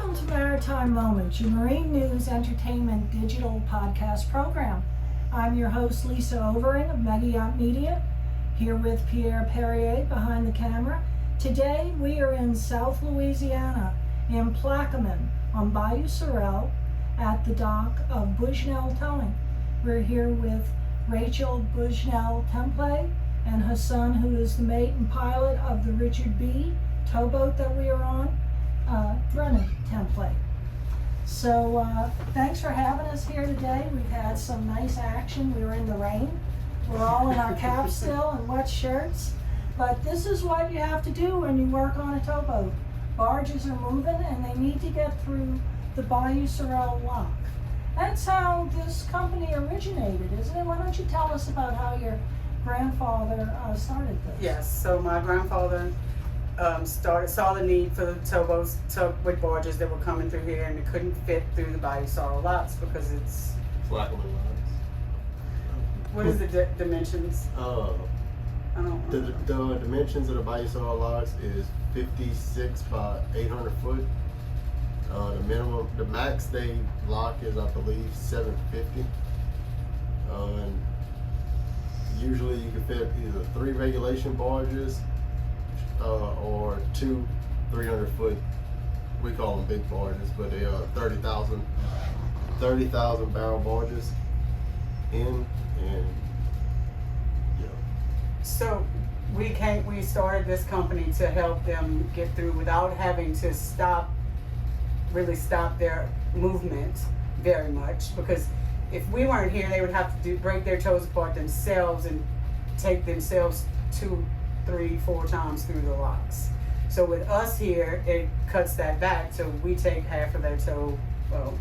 Welcome to Maritime Moments, your marine news, entertainment, digital podcast program. I'm your host, Lisa Overing of Mega Yacht Media, here with Pierre Perrier behind the camera. Today we are in South Louisiana, in Plaquemine, on Bayou Sorrel, at the dock of Businelle Towing. We're here with Rachel Brennan Templet and her son, who is the mate and pilot of the Richard B. towboat that we are on, Brennan Templet. So thanks for having us here today. We've had some nice action. We were in the rain. We're all in our caps still and wet shirts. But this is what you have to do when you work on a towboat. Barges are moving and they need to get through the Bayou Sorrel lock. That's how this company originated, isn't it? Why don't you tell us about how your grandfather started this? Yes, so my grandfather saw the need for the towboats with barges that were coming through here, and it couldn't fit through the Bayou Sorrel locks because it's... Plaquemine locks. What is the dimensions? I don't know. The dimensions of the Bayou Sorrel locks is 56 by 800 foot. The max they lock is, I believe, 750. And usually you can fit either 3 regulation barges or 2 300 foot, we call them big barges, but they are 30,000 barrel barges in, and yeah. So we started this company to help them get through without having to really stop their movement very much, because if we weren't here, they would have to break their toes apart themselves and take themselves 2, 3, 4 times through the locks. So with us here, it cuts that back. So we take half of their tow, well,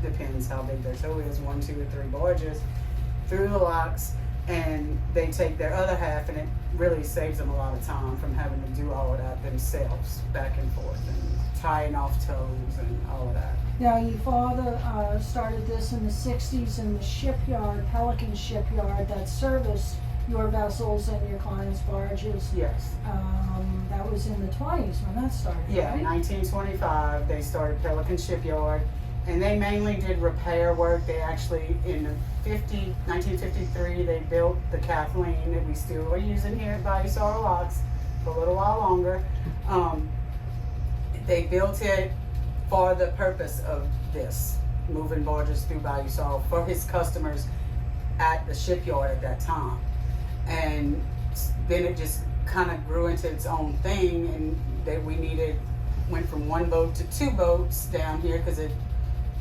depends how big their tow is, 1, 2, or 3 barges through the locks, and they take their other half, and it really saves them a lot of time from having to do all of that themselves, back and forth, and tying off tows and all of that. Now, your father started this in the 60s in the shipyard, Pelican shipyard, that serviced your vessels and your clients' barges. Yes. That was in the 20s when that started, Yeah, right? 1925, they started Pelican Shipyard, and they mainly did repair work. They actually, in 1953, they built the Kathleen that we still are using here at Bayou Sorrel Locks for a little while longer. They built it for the purpose of this, moving barges through Bayou Sorrel for his customers at the shipyard at that time. And then it just kind of grew into its own thing, and that went from 1 boat to 2 boats down here because it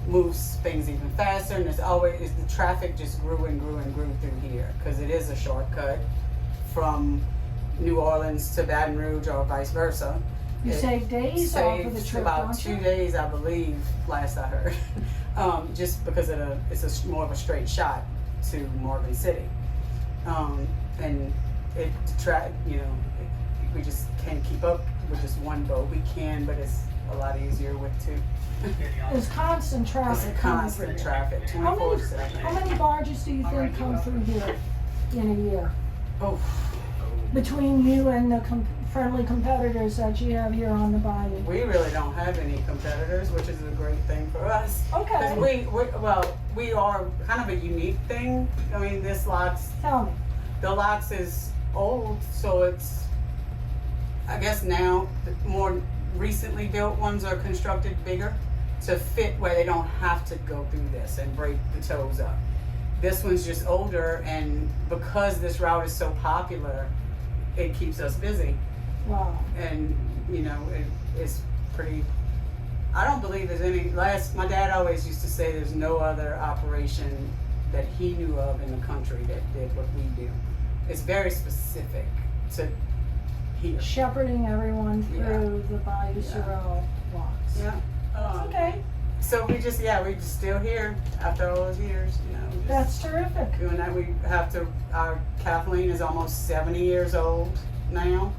moves things even faster, and the traffic just grew and grew and grew through here because it is a shortcut from New Orleans to Baton Rouge or vice versa. You save days off of the trip, about don't you? 2 days, I believe, last I heard, just because it's more of a straight shot to Morgan City. And we just can't keep up with just 1 boat. We can, but it's a lot easier with 2. There's constant traffic. It's constant traffic, 24/7. How many barges do you think come through here in a year? Oh, Between you and the friendly competitors that you have here on the bayou? we really don't have any competitors, which is a great thing for us. Okay. Because we are kind of a unique thing. I mean, this locks, Tell me. the locks is old, so it's, I guess now, the more recently built ones are constructed bigger to fit where they don't have to go through this and break the toes up. This one's just older, and because this route is so popular, it keeps us busy. Wow. And it's pretty, I don't believe there's any, my dad always used to say there's no other operation that he knew of in the country that did what we do. It's very specific to here. Shepherding everyone through the Bayou Sorrel locks. Yeah. That's okay. So we're just still here after all those years, That's terrific. Doing that. Our Kathleen is almost 70 years old now,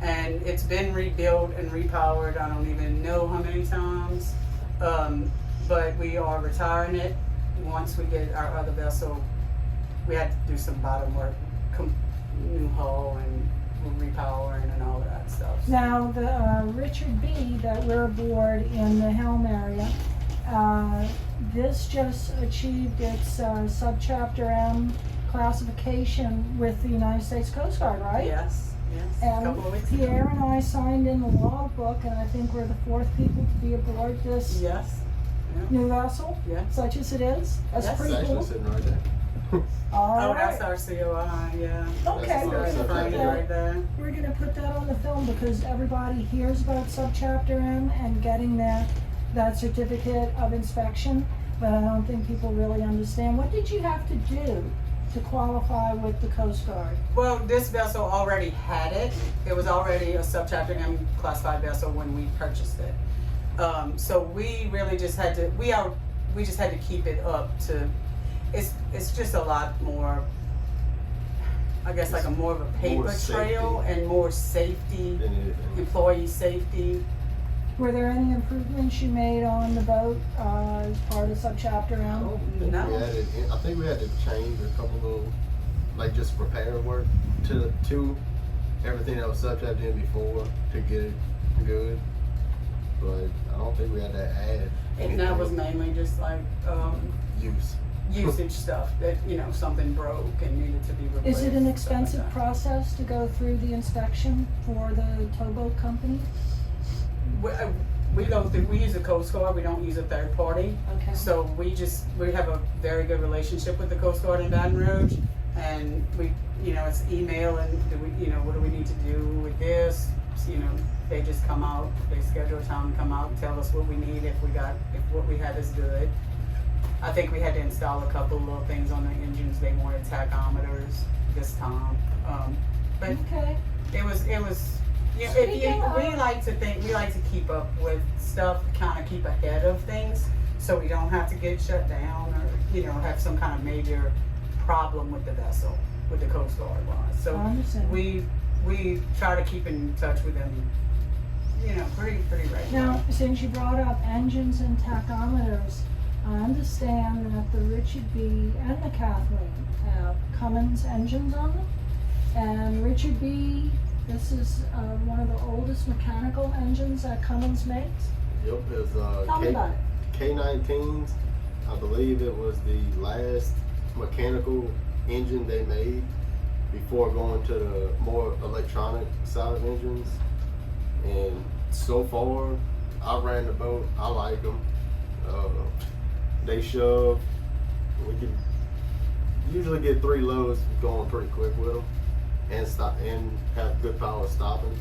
and it's been rebuilt and repowered, I don't even know how many times, but we are retiring it. Once we get our other vessel, we had to do some bottom work, new hull and repowering and all of that stuff. Now, the Richard B. that we're aboard in the Helm area, this just achieved its subchapter M classification with the United States Coast Guard, right? Yes, a couple of And weeks Pierre ago. and I signed in the logbook, and I think we're the 4th people to be aboard this Yes. new vessel, Yeah. such as it is. That's Yes. pretty It's actually cool. sitting right there. All Oh, right. that's our COI, yeah. Okay, That's we're our gonna put subchapter that. right there. We're gonna put that on the film because everybody hears about subchapter M and getting that certificate of inspection, but I don't think people really understand. What did you have to do to qualify with the Coast Guard? Well, this vessel already had it. It was already a subchapter M classified vessel when we purchased it. So we really just had to, we just had to keep it up to, it's just a lot more, I guess like a more of a paper More trail safety. and more safety, Than anything. employee safety. Were there any improvements you made on the boat as part of subchapter M? Oh, We no. had I think we had to change a couple little, like just repair work to everything that was subject in before to get it good. But I don't think we had to add And that was anything. mainly just like, Use. usage stuff that, something broke and needed to be replaced. Is it an stuff like expensive that. process to go through the inspection for the towboat company? We use a Coast Guard, we don't use a third party. Okay. So we have a very good relationship with the Coast Guard in Baton Rouge, and it's email and what do we need to do with this? They just come out, they schedule time to come out and tell us what we need if what we have is good. I think we had to install a couple little things on the engines. They wanted tachometers this time, but Okay. it was. Yeah, Speaking of- we like to keep up with stuff, kind of keep ahead of things, so we don't have to get shut down or have some kind of major problem with the vessel, with the Coast Guard wise. So I understand. we try to keep in touch with them, pretty regularly. Now, since you brought up engines and tachometers, I understand that the Richard B. and the Kathleen have Cummins engines on them. And Richard B., this is one of the oldest mechanical engines that Cummins makes. Yep, it's Tell me about it. K19s. I believe it was the last mechanical engine they made before going to the more electronic side of engines. And so far, I ran the boat. I like them. They shove. We can usually get 3 loads going pretty quick with them, and stop and have good power stopping.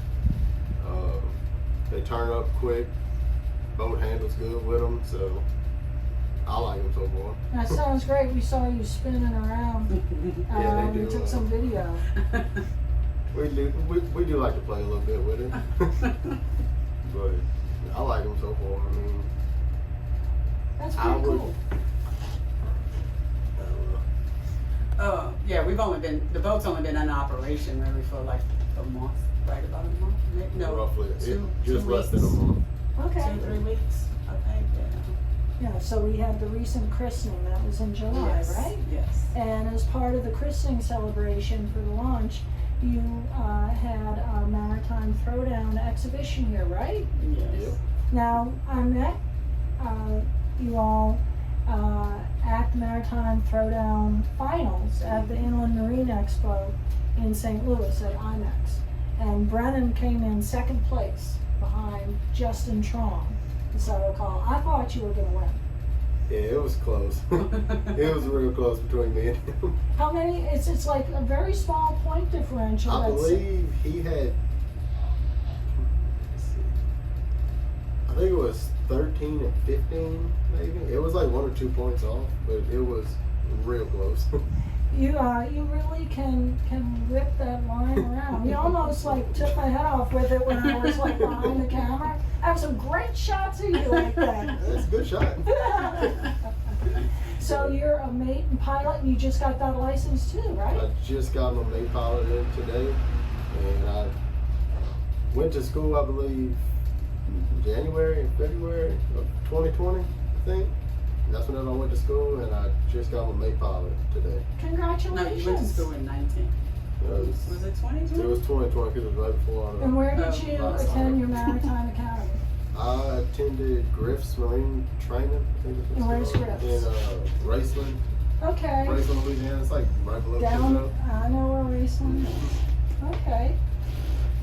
They turn up quick. Boat handles good with them, so I like them so far. That sounds great. We saw you spinning around. Yeah, they We do, took some video. We do like to play a little bit with it, but I like them so far. I mean, That's I pretty would- cool. Yeah, the boat's only been in operation really for like a month, right about a month? No, roughly just two less than a weeks. month. Okay. 2-3 weeks, I think. Yeah, so we had the recent christening. That was in July, Yes, right? Yes. And as part of the christening celebration for the launch, you had a Maritime Throwdown exhibition here, right? Yes. Yep. Now, I met you all at the Maritime Throwdown finals at the Inland Marine Expo in St. Louis at IMEX. And Brennan came in second place behind Justin Trong, as I recall. I thought you were going to win. Yeah, it was close. It was real close between me and him. How many? It's like a very small point differential. I That's- believe he had. Let's see. I think it was 13 and 15, maybe. It was like 1 or 2 points off, but it was real close. You really can whip that line around. You almost like took my head off with it when I was like behind the camera. I have some great shots of you like that. That's a good shot. So you're a mate and pilot, and you just got that license too, right? I just got my mate pilot in today, and I went to school, I believe, in January and February of 2020, I think. That's when I went to school, and I just got my mate pilot today. No, you went to Congratulations. school in 19. Was it 2020? It was 2020 because it was right before. And where did you last attend summer. your maritime academy? I attended Griff's Marine Training. I think that's And what where's it's called. Griff's? In Raceland. Okay. Raceland, Louisiana. It's like right below Down, Businelle. I know where Raceland is. Okay.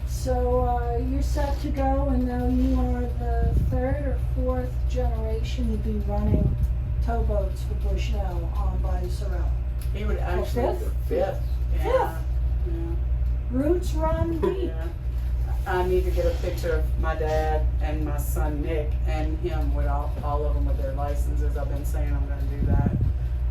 So you're set to go, and now you are the third or fourth generation to be running towboats for Bushell on Bayou Sorrel. He would actually fifth? fifth. Yeah. Yeah. Roots run deep. Yeah. I need to get a picture of my dad and my son Nick and him with all of them with their licenses. I've been saying I'm going to do that.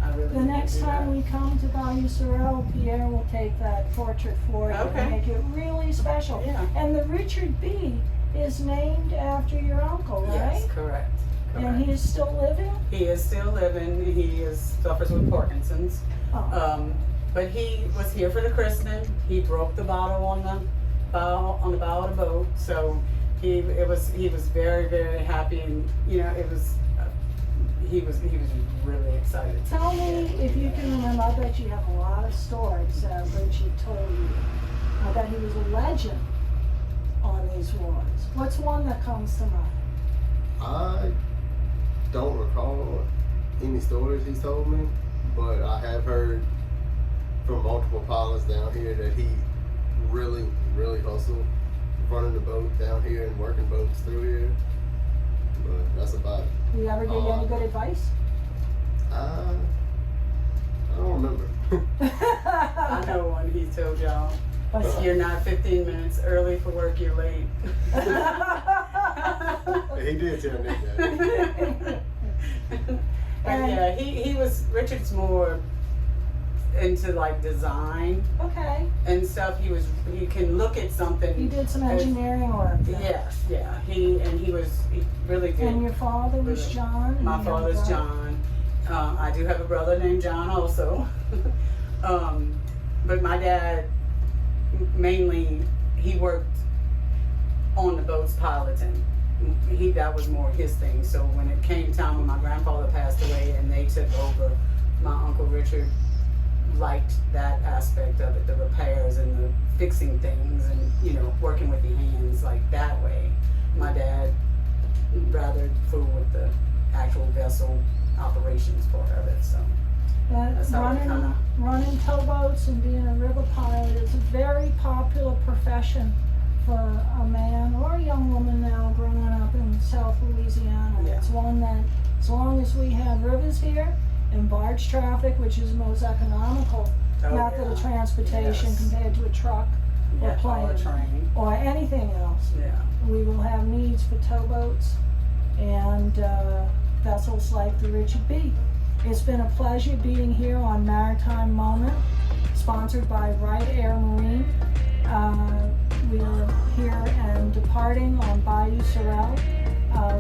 I really The need to next do time that. we come to Bayou Sorrel, Pierre will take that portrait for you Okay. and make it really special. Yeah. And the Richard B is named after your uncle, right? Yes, correct. And he is still living? He is still living. He suffers with Parkinson's. Oh. But he was here for the christening. He broke the bottle on the bow of the boat. So he was very, very happy, and he was really excited. Tell me if you can remember. I bet you have a lot of stories that Richard told you. I bet he was a legend on these waters. What's one that comes to mind? I don't recall any stories he's told me, but I have heard from multiple pilots down here that he really, really hustled running the boat down here and working boats through here. But that's about it. Do you ever give you any good advice? I don't remember. I know one he told y'all. What's You're not 15 minutes early for work, you're late. He did tell me that. But yeah, Richard's more into like design Okay. and stuff. He can look at something. You did some engineering work. then. Yes, yeah. He really did. And your father was Really. John? and My your father's brother- John. I do have a brother named John also. But my dad, mainly, he worked on the boats piloting. That was more his thing. So when it came time when my grandfather passed away and they took over, my Uncle Richard liked that aspect of it, the repairs and the fixing things and, working with the hands like that way. My dad rather fool with the actual vessel operations part of it, so. That's how it kinda- running towboats and being a river pilot is a very popular profession for a man or a young woman now growing up in South Louisiana. Yeah. It's one that, as long as we have rivers here and barge traffic, which is the most economical method of transportation Yes. compared to a truck or Yeah, plane or train. or anything else, Yeah. we will have needs for towboats and vessels like the Richard B. It's been a pleasure being here on Maritime Moment, sponsored by Right Air Marine. We are here and departing on Bayou Sorrel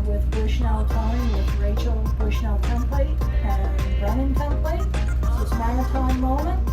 with Bushnell Towing with Rachel Bushnell Templet and Brennan Templet. This is Maritime Moment.